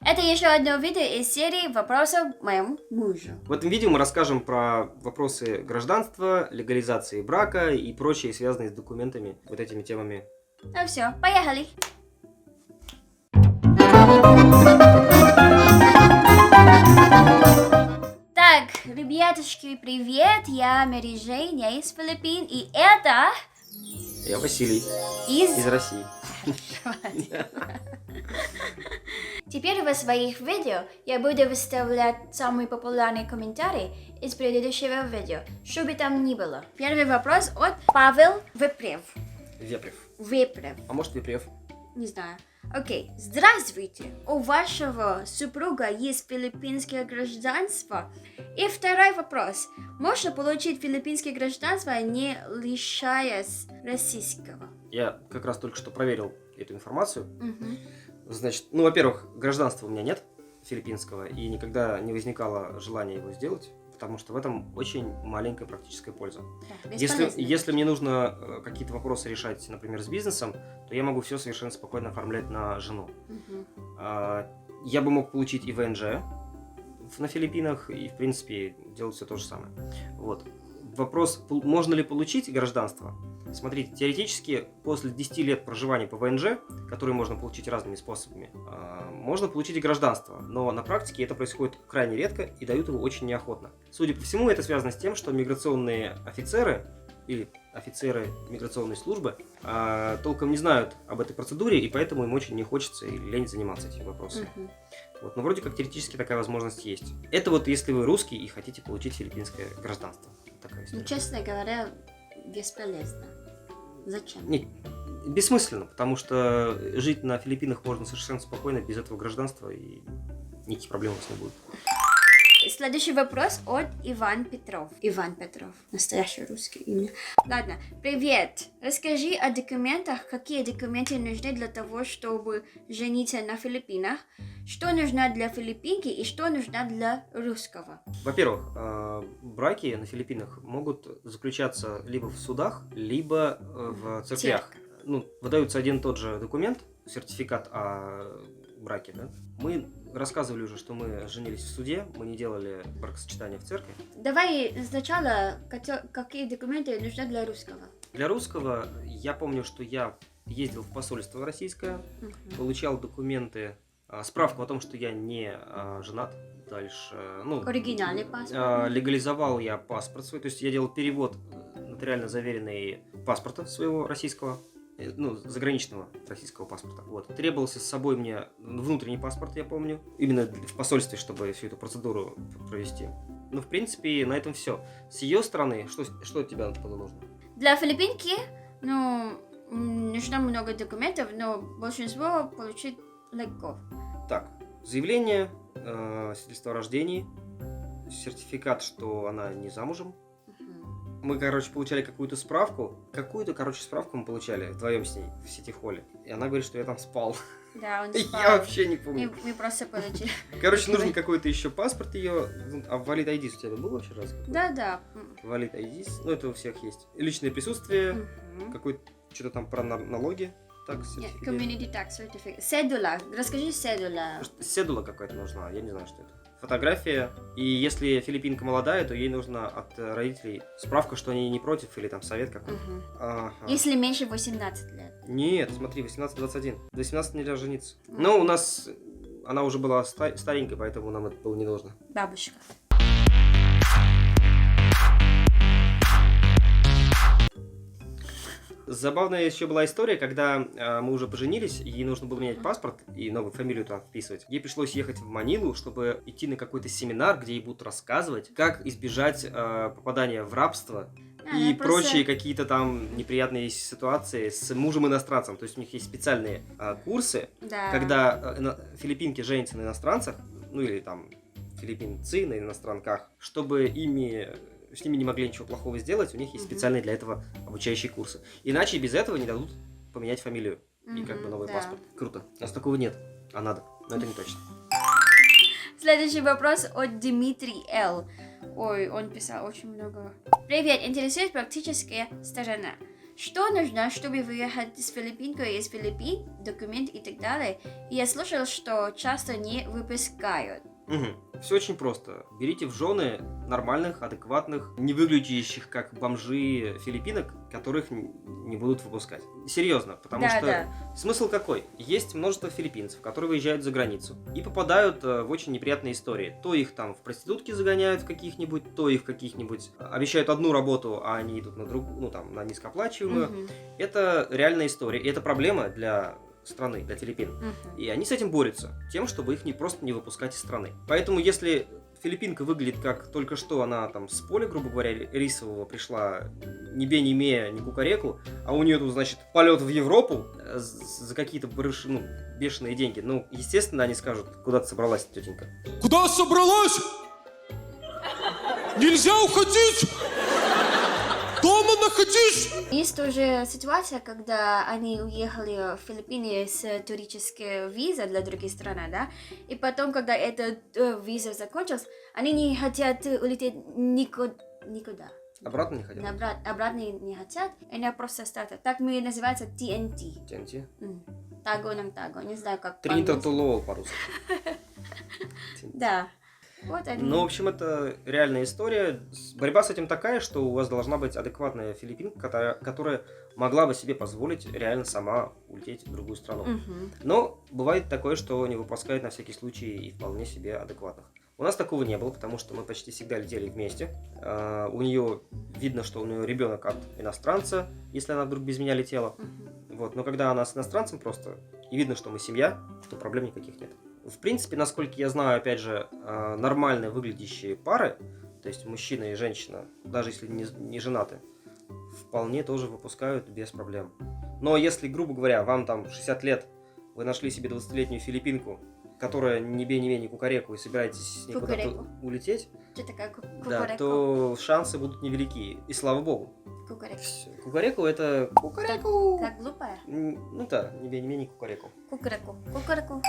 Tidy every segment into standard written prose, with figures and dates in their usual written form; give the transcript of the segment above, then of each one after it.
Это еще одно видео из серии «Вопросов моему мужу». В этом видео мы расскажем про вопросы гражданства, легализации брака и прочие, связанные с документами, вот этими темами. Ну все, поехали! Так, ребятушки, привет! Я Мэри Жейн, я из Филиппин, и это... Я Василий, из России. Теперь в своих видео я буду выставлять самые популярные комментарии из предыдущего видео, что бы там ни было. Первый вопрос от Павел Вепрев. Вепрев. А может Вепрев? Не знаю. Окей. Здравствуйте. У вашего супруга есть филиппинское гражданство? И второй вопрос. Можно получить филиппинское гражданство, не лишаясь российского? Я как раз только что проверил эту информацию. Мгм. Значит, во-первых, гражданства у меня нет филиппинского, и никогда не возникало желания его сделать, потому что в этом очень маленькая практическая польза. Да, Если бесполезно. мне нужно какие-то вопросы решать, например, с бизнесом, то я могу все совершенно спокойно оформлять на жену. Мгм. Я бы мог получить и ВНЖ на Филиппинах, и, в принципе, делать все то же самое. Вот. Вопрос, можно ли получить гражданство? Смотрите, теоретически, после 10 лет проживания по ВНЖ, которые можно получить разными способами, можно получить и гражданство. Но на практике это происходит крайне редко и дают его очень неохотно. Судя по всему, это связано с тем, что миграционные офицеры или офицеры миграционной службы толком не знают об этой процедуре, и поэтому им очень не хочется или лень заниматься этими вопросами. Мгм. Вот. Но вроде как теоретически такая возможность есть. Это вот если вы русский и хотите получить филиппинское гражданство. Такая история. Ну, честно говоря, бесполезно. Зачем? Не, бессмысленно, потому что жить на Филиппинах можно совершенно спокойно без этого гражданства, и никаких проблем у вас не будет. Следующий вопрос от Иван Петров. Иван Петров. Настоящее русское имя. Ладно. Привет. Расскажи о документах. Какие документы нужны для того, чтобы жениться на Филиппинах? Что нужно для филиппинки и что нужно для русского? Во-первых, браки на Филиппинах могут заключаться либо в судах, либо в церквях. Выдается один и тот же документ, сертификат о браке, да? Мы рассказывали уже, что мы женились в суде, мы не делали бракосочетание в церкви. Давай сначала, какие документы нужны для русского? Для русского я помню, что я ездил в посольство российское, Мгм. получал документы, справку о том, что я не женат. Дальше, Оригинальный паспорт. легализовал я паспорт свой, то есть я делал перевод нотариально заверенный паспорта своего российского, заграничного российского паспорта. Вот. Требовался с собой мне внутренний паспорт, я помню, именно в посольстве, чтобы всю эту процедуру провести. В принципе, на этом все. С ее стороны, что от тебя нужно? Для филиппинки, нужно много документов, но большинство получить легко. Так, заявление, свидетельство о рождении, сертификат, что она не замужем. Мгм. Мы, получали какую-то справку. Справку мы получали вдвоем с ней в сити-холле. И она говорит, что я там спал. Да, он спал. Я вообще не помню. Мы просто получили. Нужен какой-то еще паспорт ее. А Valid ID у тебя был вообще раз? Да. Valid ID, это у всех есть. Личное присутствие, Мгм. что-то там про налоги. Так, Нет, сертификат. Community Tax Certificate. Седула. Расскажи седула. Седула какая-то нужна, я не знаю, что это. Фотография. И если филиппинка молодая, то ей нужно от родителей справка, что они не против, или там совет какой-то. Мгм. Ага. Если меньше 18 лет. Нет, смотри, 18-21. До 18 нельзя жениться. Мгм. Но у нас она уже была старенькой, поэтому нам это было не нужно. Бабушка. Забавная еще была история, когда мы уже поженились, и ей нужно было менять паспорт и новую фамилию там вписывать. Ей пришлось ехать в Манилу, чтобы идти на какой-то семинар, где ей будут рассказывать, как избежать попадания в рабство и прочие какие-то там неприятные ситуации с мужем-иностранцем. То есть у них есть специальные курсы, Да. когда филиппинки женятся на иностранцах, или там филиппинцы на иностранках, чтобы с ними не могли ничего плохого сделать, у них есть Мгм. специальные для этого обучающие курсы. Иначе без этого не дадут поменять фамилию и Мгм, новый да. паспорт. Круто. У нас такого нет, а надо. Но это не точно. Следующий вопрос от Дмитрий Л. Ой, он писал очень много. Привет, интересует практическая сторона. что нужно, чтобы выехать из Филиппин, из Филиппин, документ и так далее. И я слышал, что часто не выпускают. Все очень просто. Берите в жены нормальных, адекватных, не выглядящих как бомжи филиппинок, которых не будут выпускать. Серьезно, потому что смысл какой? Есть множество филиппинцев, которые выезжают за границу и попадают в очень неприятные истории. То их там в проститутки загоняют в каких-нибудь, то их в каких-нибудь обещают одну работу, а они идут на другую, ну там, на низкооплачиваемую. Это реальная история, и это проблема для страны, для Филиппин. И они с этим борются, тем, чтобы их просто не выпускать из страны. Поэтому, если филиппинка выглядит как только что она там с поля, грубо говоря, рисового пришла, ни бе, ни ме, ни кукареку, а у нее тут, значит, полет в Европу за какие-то бешеные деньги, ну, естественно, они скажут, куда ты собралась, тетенька. Куда собралась? Нельзя уходить! Дома находись! Есть тоже ситуация, когда они уехали в Филиппины с туристической визой для других стран, да, и потом, когда эта виза закончилась, они не хотят улететь никуда. Обратно не хотят? Обратно не хотят, они просто остаются. Так мы называется TNT. TNT? Таго нам таго, не знаю, как Тринитар Тулоу по-русски. Да. Вот они. Ну, в общем, это реальная история. Борьба с этим такая, что у вас должна быть адекватная филиппинка, которая могла бы себе позволить реально сама улететь в другую страну. Но бывает такое, что не выпускают на всякий случай и вполне себе адекватных. У нас такого не было, потому что мы почти всегда летели вместе. У нее видно, что у нее ребенок от иностранца, если она вдруг без меня летела. Вот. Но когда она с иностранцем просто, и видно, что мы семья, то проблем никаких нет. В принципе, насколько я знаю, опять же, нормально выглядящие пары, то есть мужчина и женщина, даже если не женаты, вполне тоже выпускают без проблем. Но если, грубо говоря, вам там 60 лет, вы нашли себе 20-летнюю филиппинку, которая ни бе, ни ме, ни кукареку, и собираетесь с ней куда-то улететь, Что такое кукареку? да, то шансы будут невелики. И слава богу. Кукареку. Кукареку это... Кукареку! Так глупая? Ну да, ни бе, ни ме, ни кукареку. Кукареку.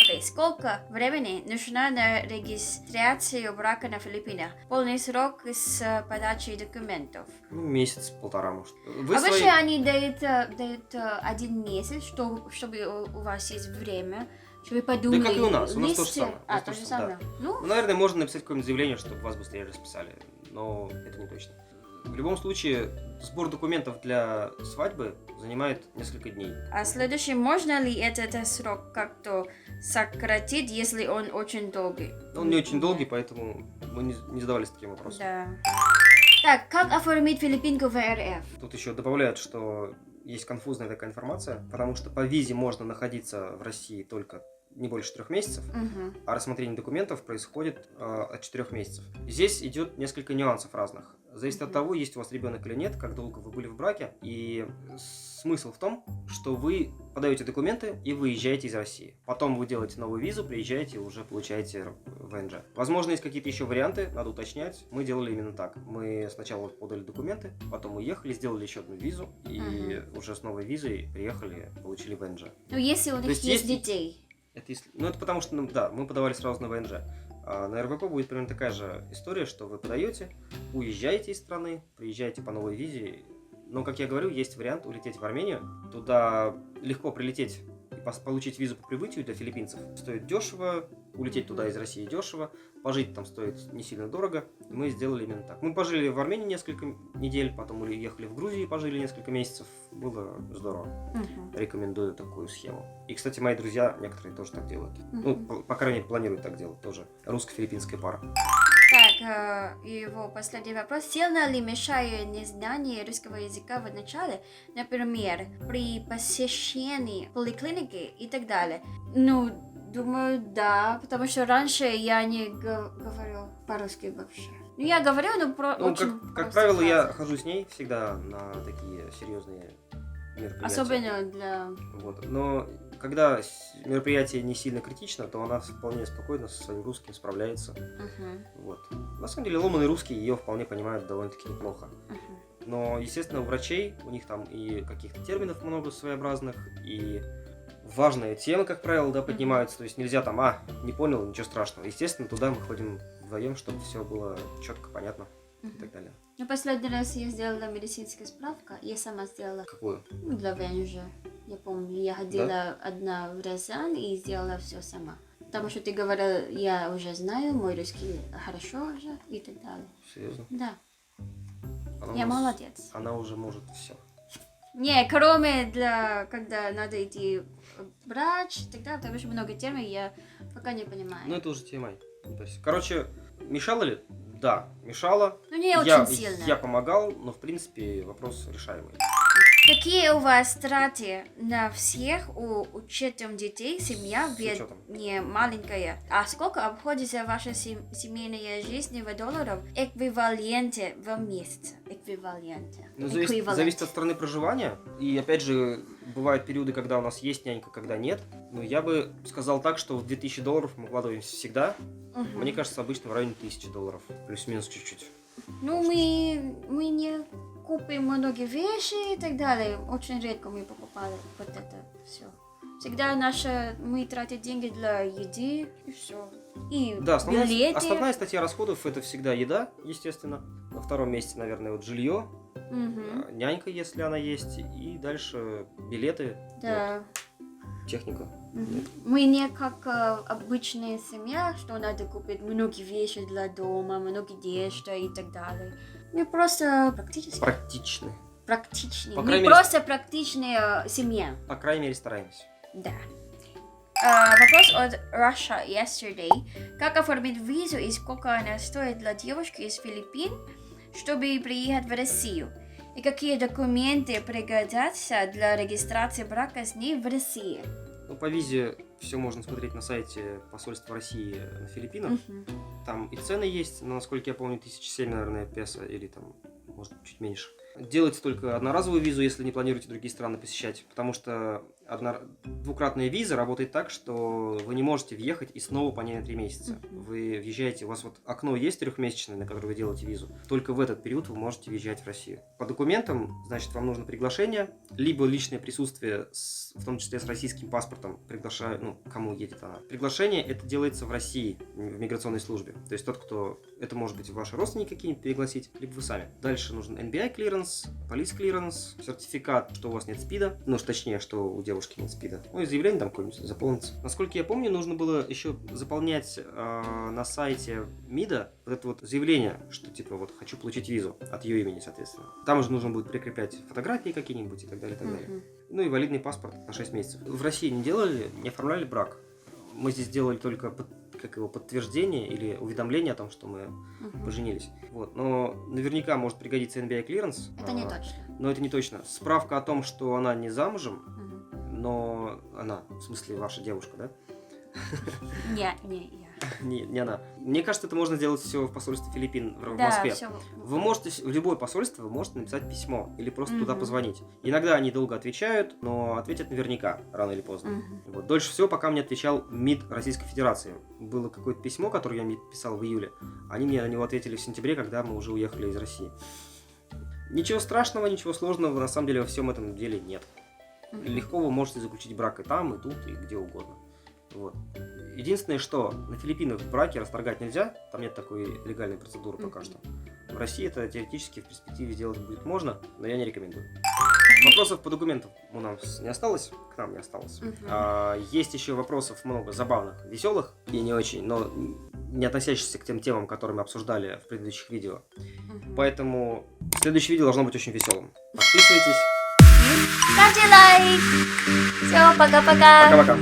Окей, сколько времени нужно на регистрацию брака на Филиппинах? Полный срок с подачей документов. Ну, месяц-полтора, может. Вы Обычно они дают 1 месяц, чтобы у вас есть время, чтобы подумали. Да как и у нас то же самое. То же самое. Да. Ну, Наверное, можно написать какое-нибудь заявление, чтобы вас быстрее расписали, но это не точно. В любом случае, сбор документов для свадьбы занимает несколько дней. а следующий, можно ли этот срок как-то сократить, если он очень долгий? Он не очень долгий, поэтому мы не задавались таким вопросом. Да. Так, как оформить филиппинку в РФ? Тут еще добавляют, что есть конфузная такая информация, потому что по визе можно находиться в России только не больше 3 месяцев, а рассмотрение документов происходит от 4 месяцев. Здесь идет несколько нюансов разных. Зависит от того, есть у вас ребенок или нет, как долго вы были в браке. И смысл в том, что вы подаете документы и выезжаете из России. Потом вы делаете новую визу, приезжаете и уже получаете ВНЖ. Возможно, есть какие-то еще варианты, надо уточнять. Мы делали именно так. Мы сначала подали документы, потом уехали, сделали еще одну визу, и уже с новой визой приехали, получили ВНЖ. Ну, если у них есть детей. Это потому что, да, мы подавали сразу на ВНЖ. А на РВП будет примерно такая же история, что вы подаете, уезжаете из страны, приезжаете по новой визе. Но, как я говорю, есть вариант улететь в Армению. Туда легко прилететь и получить визу по прибытию для филиппинцев. Стоит дешево, улететь туда из России дешево, пожить там стоит не сильно дорого. И мы сделали именно так. Мы пожили в Армении несколько недель, потом уехали в Грузию, пожили несколько месяцев. Было здорово. Рекомендую такую схему. И, кстати, мои друзья некоторые тоже так делают. Ну, по крайней мере, планируют так делать тоже. Русско-филиппинская пара. Так, его последний вопрос. Сильно ли мешает незнание русского языка в начале, например, при посещении поликлиники и так далее? Ну, думаю, да, потому что раньше я не говорю по-русски вообще. Ну, я говорю, но очень как правило, фразы. Я хожу с ней всегда на такие серьезные мероприятия. Особенно для... Вот. Но когда мероприятие не сильно критично, то она вполне спокойно со своим русским справляется. Вот. На самом деле, ломаный русский ее вполне понимают довольно-таки неплохо. Но, естественно, у врачей, у них там и каких-то терминов много своеобразных, и важные темы, как правило, да, поднимаются. То есть нельзя там, не понял, ничего страшного. Естественно, туда мы ходим вдвоем, чтобы все было четко, понятно. и так далее. Ну, последний раз я сделала медицинскую справку, я сама сделала, Какую? ну, для ВНЖ. Я помню, я ходила одна в Рязань и сделала все сама. Потому что ты говорил, я уже знаю, мой русский хорошо уже и так далее. Серьезно? Да, Она я у нас- молодец. Она уже может все. Не, кроме для, когда надо идти к врач, тогда, потому что много тем я пока не понимаю. Ну, это уже TMI. То есть, короче, мешало ли? Да, мешало. Ну, не очень сильно. Я помогал, но, в принципе, вопрос решаемый. Какие у вас траты на всех учетом детей, семья, С ведь учетом. не маленькая? А сколько обходится ваша семейная жизнь в долларов эквиваленте в месяц? Эквиваленте. Ну, Эквивалент. зависит от страны проживания. И, опять же, бывают периоды, когда у нас есть нянька, когда нет. Но я бы сказал так, что в $2000 мы вкладываемся всегда. Мгм. Мне кажется, обычно в районе $1000. Плюс-минус чуть-чуть. Ну, мы не купим многие вещи и так далее. Очень редко мы покупали вот это все. Всегда мы тратим деньги для еды и все. И Да, билеты. основная статья расходов это всегда еда, естественно. На втором месте, наверное, вот жилье, Мгм. нянька, если она есть, и дальше билеты, Да. вот, техника. Мгм. Мы не как обычная семья, что надо купить многие вещи для дома, много одежды и так далее. Мы просто Практичны. практичные. По Мы крайней мере, просто практичная семья. По крайней мере, стараемся. Да. Вопрос от Russia Yesterday. Как оформить визу и сколько она стоит для девушки из Филиппин, чтобы приехать в Россию? И какие документы пригодятся для регистрации брака с ней в России? Ну, по визе все можно смотреть на сайте посольства России на Филиппинах. Мгм. Там и цены есть, но, насколько я помню, 1007, наверное, песо, или там, может, чуть меньше. Делайте только одноразовую визу, если не планируете другие страны посещать, потому что двукратная виза работает так, что вы не можете въехать и снова по ней на 3 месяца. Мгм. Вы въезжаете, у вас вот окно есть 3-месячное, на которое вы делаете визу, только в этот период вы можете въезжать в Россию. По документам, значит, вам нужно приглашение, либо личное присутствие, в том числе с российским паспортом, приглашаю, ну, кому едет она. Приглашение это делается в России, в миграционной службе. То есть тот, кто, это может быть ваши родственники какие-нибудь пригласить, либо вы сами. Дальше нужен NBI clearance, police clearance, сертификат, что у вас нет СПИДа, ну, точнее, что у девушки нет СПИДа. Ну и заявление там какое-нибудь заполнится. Насколько я помню, нужно было еще заполнять на сайте МИДа вот это вот заявление, что типа вот хочу получить визу от ее имени, соответственно. Там же нужно будет прикреплять фотографии какие-нибудь и так далее, и так далее. Мгм. Ну и валидный паспорт на 6 месяцев. В России не делали, не оформляли брак. Мы здесь делали только подтверждение или уведомление о том, что мы Мгм. поженились. Вот. Но наверняка может пригодиться NBI clearance. Это не точно. Но это не точно. Справка о том, что она не замужем, Мгм. но она, в смысле ваша девушка, да? Не я. Не она. Мне кажется, это можно сделать все в посольстве Филиппин в Да, Москве. все. Вы можете, в любое посольство вы можете написать письмо или просто туда Мгм. позвонить. Иногда они долго отвечают, но ответят наверняка, рано или поздно. Мгм. Вот. Дольше всего, пока мне отвечал МИД Российской Федерации. Было какое-то письмо, которое я МИД писал в июле. Они мне на него ответили в сентябре, когда мы уже уехали из России. Ничего страшного, ничего сложного на самом деле во всем этом деле нет. Мгм. Легко вы можете заключить брак и там, и тут, и где угодно. Вот. Единственное, что на Филиппинах браки расторгать нельзя, там нет такой легальной процедуры пока Мгм. что. В России это теоретически в перспективе сделать будет можно, но я не рекомендую. Вопросов по документам у нас не осталось, к нам не осталось. Мгм. Есть еще вопросов много забавных, веселых и не очень, но не относящихся к тем темам, которые мы обсуждали в предыдущих видео. Мгм. Поэтому следующее видео должно быть очень веселым. Подписывайтесь. Ставьте лайк. Все, пока-пока. Пока-пока.